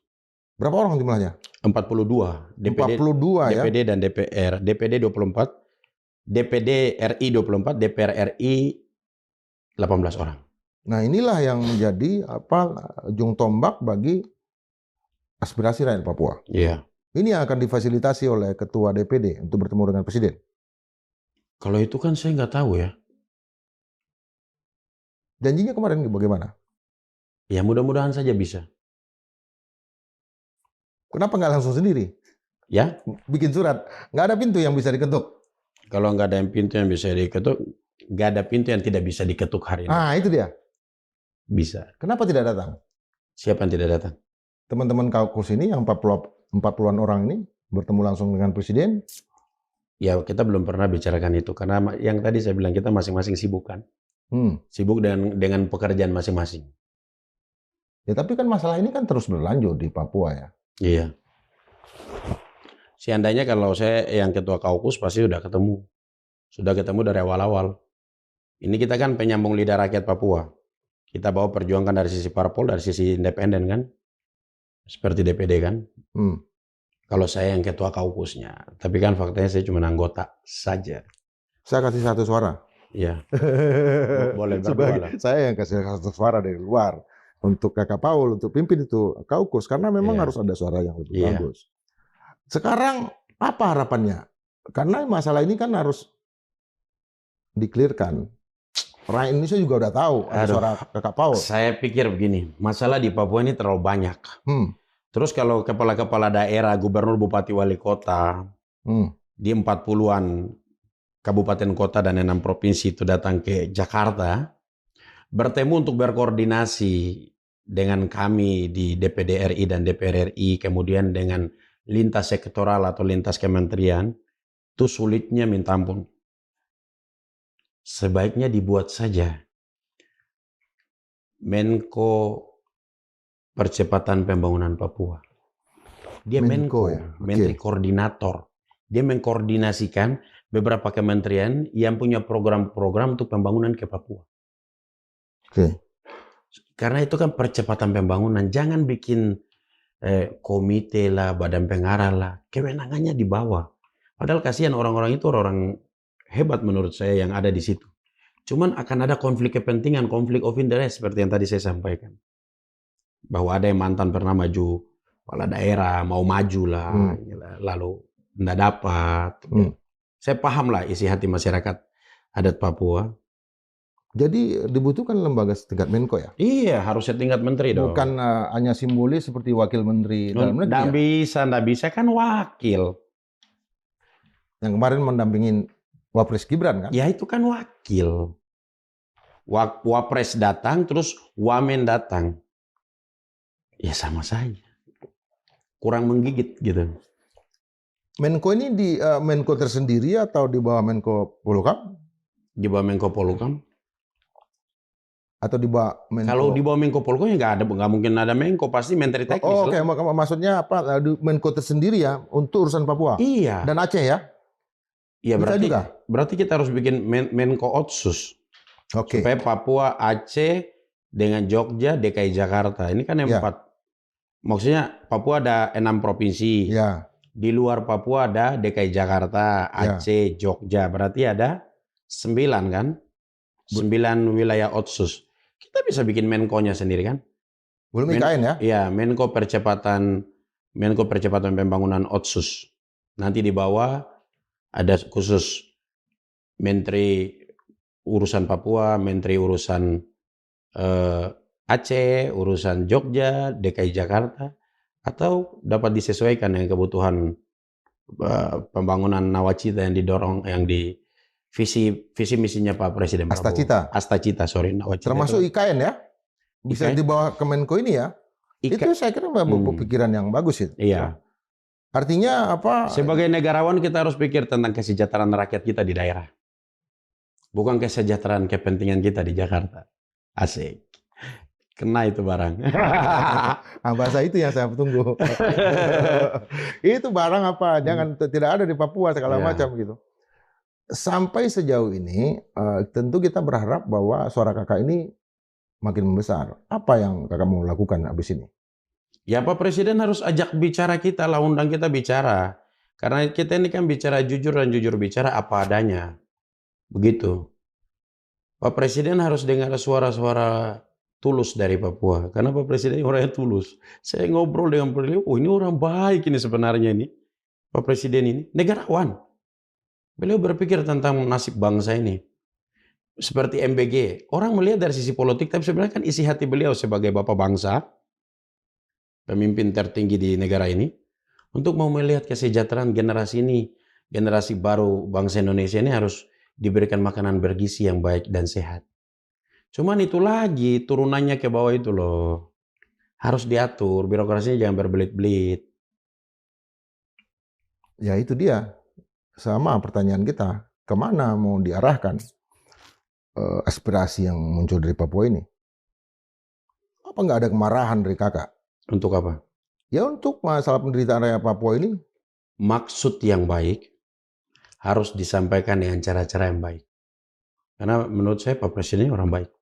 Berapa orang jumlahnya? 42. 42 ya. DPD dan DPR. DPD 24, DPD RI 24, DPR RI 18 orang. Nah, inilah yang menjadi ujung tombak bagi aspirasi rakyat Papua. Iya. Ini yang akan difasilitasi oleh ketua DPD untuk bertemu dengan presiden. Kalau itu kan saya nggak tahu ya. Janjinya kemarin bagaimana? Ya mudah-mudahan saja bisa. Kenapa nggak langsung sendiri? Ya, Bikin surat. Nggak ada pintu yang bisa diketuk. kalau nggak ada pintu yang bisa diketuk, nggak ada pintu yang tidak bisa diketuk hari ini. Ah, itu dia. Bisa. Kenapa tidak datang? Siapa yang tidak datang? Teman-teman kaukus ini yang 40-an orang ini bertemu langsung dengan presiden. Ya kita belum pernah bicarakan itu karena yang tadi saya bilang kita masing-masing sibuk kan. Sibuk dengan pekerjaan masing-masing. Ya tapi kan masalah ini kan terus berlanjut di Papua ya. Iya. Seandainya kalau saya yang ketua kaukus pasti sudah ketemu. Sudah ketemu dari awal-awal. Ini kita kan penyambung lidah rakyat Papua. Kita bawa perjuangkan dari sisi parpol, dari sisi independen kan. Seperti DPD kan. Kalau saya yang ketua kaukusnya. Tapi kan faktanya saya cuma anggota saja. Saya kasih satu suara. Iya. Boleh berdua lah. Saya yang kasih satu suara dari luar. Untuk Kakak Paul, untuk pimpin itu kaukus. Karena memang harus ada suara yang lebih bagus. Sekarang apa harapannya? Karena masalah ini kan harus di-clear-kan. Rakyat Indonesia juga udah tahu ada suara Kakak Paul. Saya pikir begini, masalah di Papua ini terlalu banyak. Terus kalau kepala-kepala daerah, gubernur, bupati, wali kota, di 40-an kabupaten kota dan 6 provinsi itu datang ke Jakarta, bertemu untuk berkoordinasi dengan kami di DPD RI dan DPR RI, kemudian dengan lintas sektoral atau lintas kementerian, itu sulitnya minta ampun. Sebaiknya dibuat saja Menko Percepatan Pembangunan Papua. Dia Menko ya? Menteri Koordinator. Dia mengkoordinasikan beberapa kementerian yang punya program-program untuk pembangunan ke Papua. Karena itu kan percepatan pembangunan. Jangan bikin komite lah, badan pengarah lah. Kewenangannya di bawah. Padahal kasihan orang-orang itu orang hebat menurut saya yang ada di situ. Cuman akan ada konflik kepentingan, konflik of interest seperti yang tadi saya sampaikan. Bahwa ada yang mantan pernah maju kepala daerah, mau maju lah, lalu tidak dapat. Saya paham lah isi hati masyarakat adat Papua. Jadi dibutuhkan lembaga setingkat Menko ya? Iya, harus setingkat menteri dong. Bukan hanya simbolis seperti wakil menteri dalam negeri. Nggak bisa kan wakil. Yang kemarin mendampingin Wapres Gibran kan? Ya itu kan wakil. Wapres datang, terus Wamen datang. Ya sama saja. Kurang menggigit gitu. Menko ini di Menko tersendiri atau di bawah Menko Polhukam? Di bawah Menko Polhukam. Atau di bawah Menko? Kalau di bawah Menko Polhukam ya nggak mungkin ada Menko, pasti Menteri Teknis. Oke. Maksudnya apa? Menko tersendiri ya untuk urusan Papua? Iya. Dan Aceh ya? Iya, berarti kita harus bikin Menko Otsus. Supaya Papua, Aceh, dengan Jogja, DKI Jakarta. Ini kan 4. Maksudnya Papua ada 6 provinsi. Di luar Papua ada DKI Jakarta, Aceh, Jogja. Berarti ada 9 kan? 9 wilayah Otsus. Kita bisa bikin Menko-nya sendiri kan? Belum IKN ya? Iya, Menko Percepatan Pembangunan Otsus. Nanti di bawah ada khusus Menteri urusan Papua, Menteri urusan Aceh, urusan Jogja, DKI Jakarta, atau dapat disesuaikan dengan kebutuhan pembangunan nawacita yang didorong, yang di visi misinya Pak Presiden Prabowo. Astacita, sorry. Nawacita termasuk IKN ya? Bisa dibawa ke Menko ini ya? Itu saya kira pikiran yang bagus itu. Iya. Artinya apa? Sebagai negarawan kita harus pikir tentang kesejahteraan rakyat kita di daerah. Bukan kesejahteraan kepentingan kita di Jakarta. Asik. Kena itu barang. Bahasa itu yang saya tunggu. Itu barang apa? Jangan tidak ada di Papua segala macam gitu. Sampai sejauh ini tentu kita berharap bahwa suara kakak ini makin membesar. Apa yang kakak mau lakukan habis ini? Ya Pak Presiden harus ajak bicara kita lah, undang kita bicara. Karena kita ini kan bicara jujur dan jujur bicara apa adanya. Begitu. Pak Presiden harus dengar suara-suara tulus dari Papua. Karena Pak Presiden orangnya tulus. Saya ngobrol dengan beliau, oh ini orang baik ini sebenarnya ini. Pak Presiden ini negarawan. Beliau berpikir tentang nasib bangsa ini. Seperti MBG. Orang melihat dari sisi politik, tapi sebenarnya kan isi hati beliau sebagai bapak bangsa, pemimpin tertinggi di negara ini, untuk mau melihat kesejahteraan generasi ini, generasi baru bangsa Indonesia ini harus diberikan makanan bergizi yang baik dan sehat. Cuman itu lagi, turunannya ke bawah itu loh. Harus diatur, birokrasinya jangan berbelit-belit. Ya itu dia. Sama pertanyaan kita, kemana mau diarahkan aspirasi yang muncul dari Papua ini? Apa nggak ada kemarahan dari kakak? Untuk apa? Ya untuk masalah penderitaan rakyat Papua ini. Maksud yang baik harus disampaikan dengan cara-cara yang baik. Karena menurut saya Pak Presiden orang baik.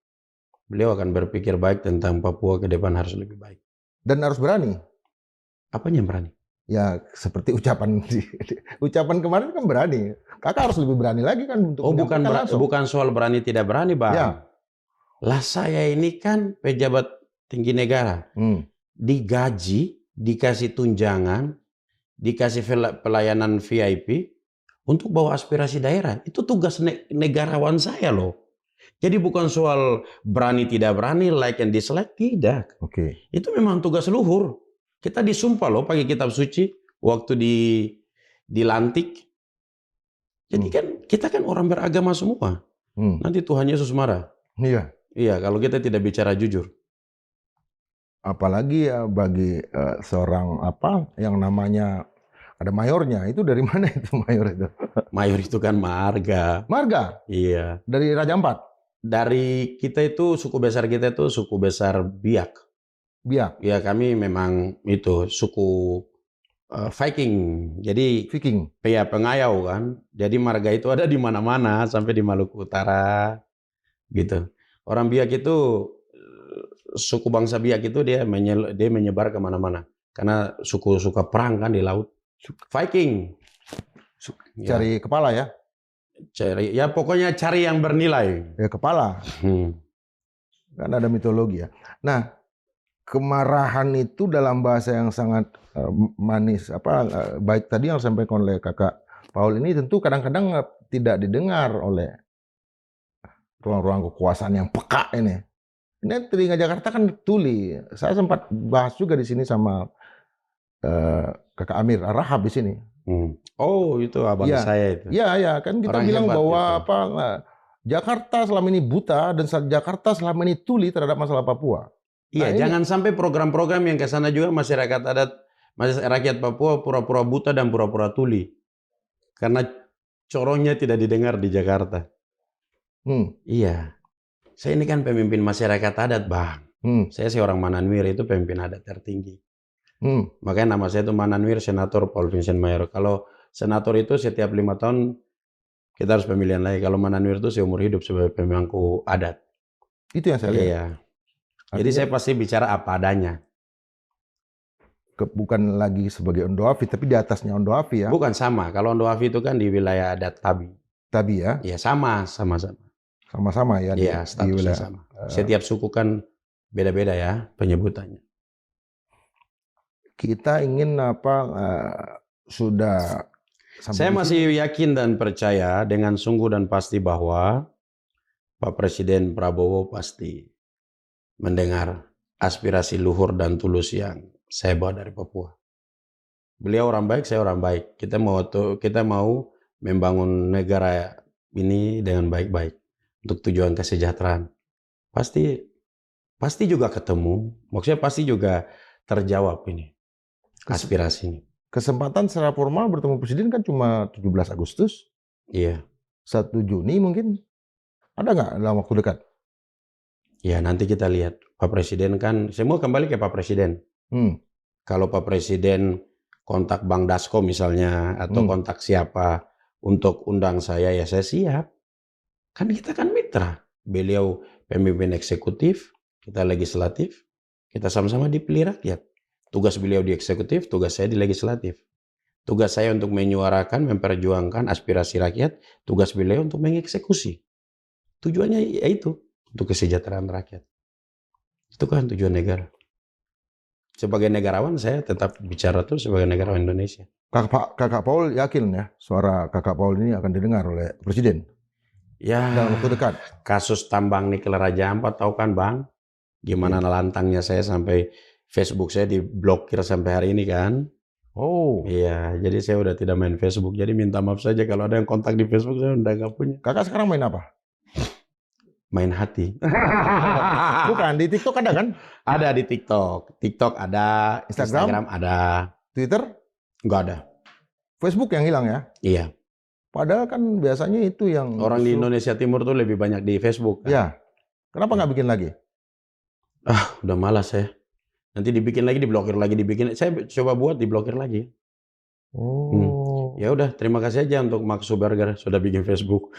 Beliau akan berpikir baik tentang Papua ke depan harus lebih baik. Dan harus berani. Apanya yang berani? Ya seperti ucapan kemarin kan berani. Kakak harus lebih berani lagi kan untuk bukan soal berani tidak berani, Bang. Ya. Lah saya ini kan pejabat tinggi negara. Digaji, dikasih tunjangan, dikasih pelayanan VIP untuk bawa aspirasi daerah. Itu tugas negarawan saya loh. Jadi bukan soal berani tidak berani, like and dislike, tidak. Oke. Itu memang tugas luhur. Kita disumpah loh pakai kitab suci waktu dilantik. Jadi kan kita kan orang beragama semua. Nanti Tuhan Yesus marah. Iya. Iya, kalau kita tidak bicara jujur. Apalagi bagi seorang yang namanya ada mayornya, itu dari mana itu mayor itu? Mayor itu kan marga. Marga? Iya. Dari Raja Ampat? Dari kita itu, suku besar kita itu suku besar Biak. Biak? Ya kami memang itu suku Viking. Jadi Viking? Ya pengayau kan. Jadi marga itu ada di mana-mana sampai di Maluku Utara gitu. Orang Biak itu, suku bangsa Biak itu dia menyebar kemana-mana. Karena suku suka perang kan di laut. Viking. Cari kepala ya? Ya pokoknya cari yang bernilai. Ya kepala. Kan ada mitologi ya. Nah, kemarahan itu dalam bahasa yang sangat manis, baik tadi yang disampaikan oleh kakak Paul ini tentu kadang-kadang tidak didengar oleh ruang-ruang kekuasaan yang peka ini. Ini telinga Jakarta kan tuli. Saya sempat bahas juga di sini sama kakak Amir Rahab di sini. Oh itu abang saya itu. Iya kan kita orang bilang bahwa Jakarta selama ini buta dan Jakarta selama ini tuli terhadap masalah Papua. Iya, jangan sampai program-program yang ke sana juga masyarakat adat, rakyat Papua pura-pura buta dan pura-pura tuli. Karena corongnya tidak didengar di Jakarta. Iya. Saya ini kan pemimpin masyarakat adat, Bang. Saya seorang Mananwir, itu pemimpin adat tertinggi. Makanya nama saya itu Mananwir Senator Paul Vincent Mayor. Kalau senator itu setiap 5 tahun kita harus pemilihan lagi. Kalau Mananwir itu seumur hidup sebagai pemangku adat. Itu yang saya lihat. Iya. Jadi saya pasti bicara apa adanya. Bukan lagi sebagai Ondoafi, tapi di atasnya Ondoafi ya? Bukan, sama. Kalau Ondoafi itu kan di wilayah adat Tabi. Tabi ya? Iya, sama. Sama-sama ya? Iya, statusnya sama. Setiap suku kan beda-beda ya penyebutannya. Kita ingin sudah... Saya masih yakin dan percaya dengan sungguh dan pasti bahwa Pak Presiden Prabowo pasti mendengar aspirasi luhur dan tulus yang saya bawa dari Papua. Beliau orang baik, saya orang baik. Kita mau membangun negara ini dengan baik-baik untuk tujuan kesejahteraan. Pasti juga ketemu. Maksudnya pasti juga terjawab ini aspirasi ini. Kesempatan secara formal bertemu presiden kan cuma 17 Agustus. Iya. 1 Juni mungkin. Ada nggak dalam waktu dekat? Ya nanti kita lihat. Pak Presiden kan, semua kembali ke Pak Presiden. Kalau Pak Presiden kontak Bang Dasko misalnya, atau kontak siapa untuk undang saya, ya saya siap. Kan kita kan mitra. Beliau pemimpin eksekutif, kita legislatif, kita sama-sama dipilih rakyat. Tugas beliau di eksekutif, tugas saya di legislatif. Tugas saya untuk menyuarakan, memperjuangkan aspirasi rakyat, tugas beliau untuk mengeksekusi. Tujuannya yaitu untuk kesejahteraan rakyat. Itu kan tujuan negara. Sebagai negarawan saya tetap bicara terus sebagai negarawan Indonesia. Kakak Paul yakin ya suara Kakak Paul ini akan didengar oleh Presiden Ya, dalam waktu dekat? kasus tambang nikel Raja Ampat tahu kan Bang? Gimana lantangnya saya sampai Facebook saya diblokir sampai hari ini kan? Oh, Iya, jadi saya udah tidak main Facebook. Jadi minta maaf saja kalau ada yang kontak di Facebook saya udah nggak punya. Kakak sekarang main apa? Main hati. Bukan, di TikTok ada kan? Ada di TikTok. TikTok ada, Instagram? Instagram ada. Twitter? Nggak ada. Facebook yang hilang ya? Iya. Padahal kan biasanya itu yang Orang di Indonesia Timur tuh lebih banyak di Facebook. Kan? Ya, kenapa nggak bikin lagi? Udah malas saya. Nanti dibikin lagi, diblokir lagi, dibikin. Saya coba buat diblokir lagi. Oh, Ya udah, terima kasih aja untuk Max Suberger sudah bikin Facebook.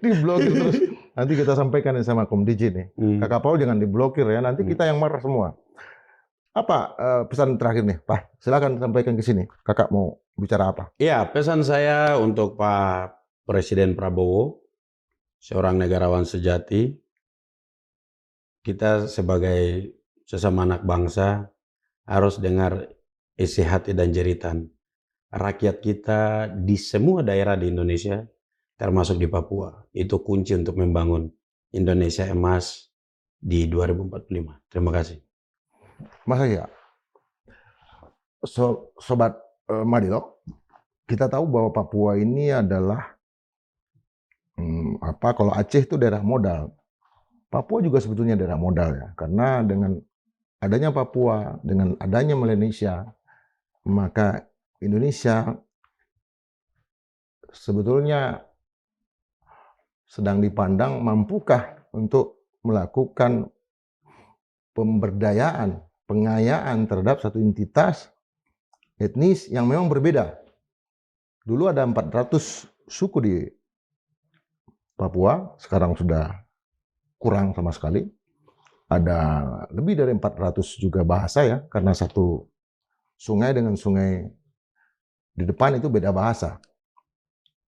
diblokir terus. Nanti kita sampaikan sama Kom DJ nih. Kakak Paul jangan diblokir ya, nanti kita yang marah semua. Apa pesan terakhir nih, Pak? Silakan sampaikan ke sini. Kakak mau bicara apa? Iya, pesan saya untuk Pak Presiden Prabowo, seorang negarawan sejati, kita sebagai sesama anak bangsa harus dengar isi hati dan jeritan rakyat kita di semua daerah di Indonesia, termasuk di Papua. Itu kunci untuk membangun Indonesia emas di 2045. Terima kasih. Masa ya, Sobat Madilog, kita tahu bahwa Papua ini adalah kalau Aceh itu daerah modal. Papua juga sebetulnya daerah modal ya, karena dengan adanya Papua, dengan adanya Melanesia, maka Indonesia sebetulnya sedang dipandang mampukah untuk melakukan pemberdayaan, pengayaan terhadap satu entitas etnis yang memang berbeda. Dulu ada 400 suku di Papua, sekarang sudah kurang sama sekali. Ada lebih dari 400 juga bahasa ya, karena satu sungai dengan sungai di depan itu beda bahasa.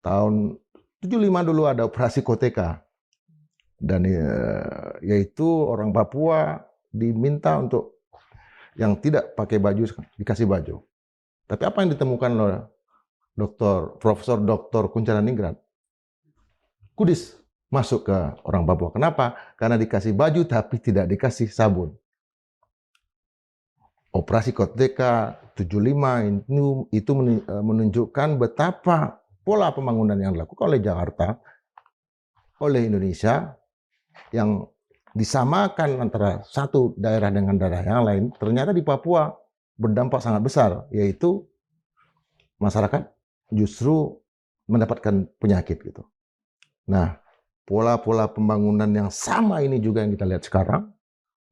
Tahun 75 dulu ada operasi Koteka. Dan yaitu orang Papua diminta untuk yang tidak pakai baju dikasih baju. Tapi apa yang ditemukan oleh Profesor Dr. Kuncharaningrat? Kudis masuk ke orang Papua. Kenapa? Karena dikasih baju tapi tidak dikasih sabun. Operasi Koteka 75 itu menunjukkan betapa pola pembangunan yang dilakukan oleh Jakarta, oleh Indonesia, yang disamakan antara satu daerah dengan daerah yang lain, ternyata di Papua berdampak sangat besar, yaitu masyarakat justru mendapatkan penyakit gitu. Nah, pola-pola pembangunan yang sama ini juga yang kita lihat sekarang,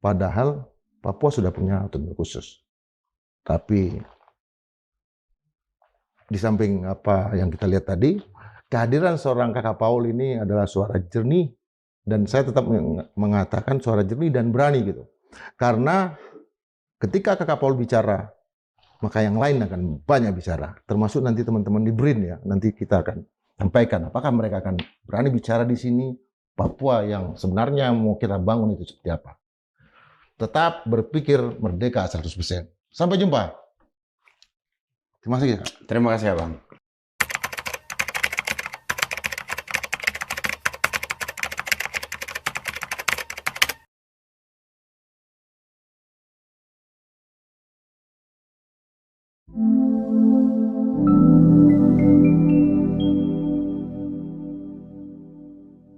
padahal Papua sudah punya otonomi khusus. Tapi di samping apa yang kita lihat tadi, kehadiran seorang Kakak Paul ini adalah suara jernih, dan saya tetap mengatakan suara jernih dan berani gitu. Karena ketika Kakak Paul bicara, maka yang lain akan banyak bicara, termasuk nanti teman-teman di BRIN ya. Nanti kita akan sampaikan apakah mereka akan berani bicara di sini Papua yang sebenarnya mau kita bangun itu seperti apa. Tetap berpikir merdeka 100%. Sampai jumpa. Terima kasih. Terima kasih, Abang. Thank you.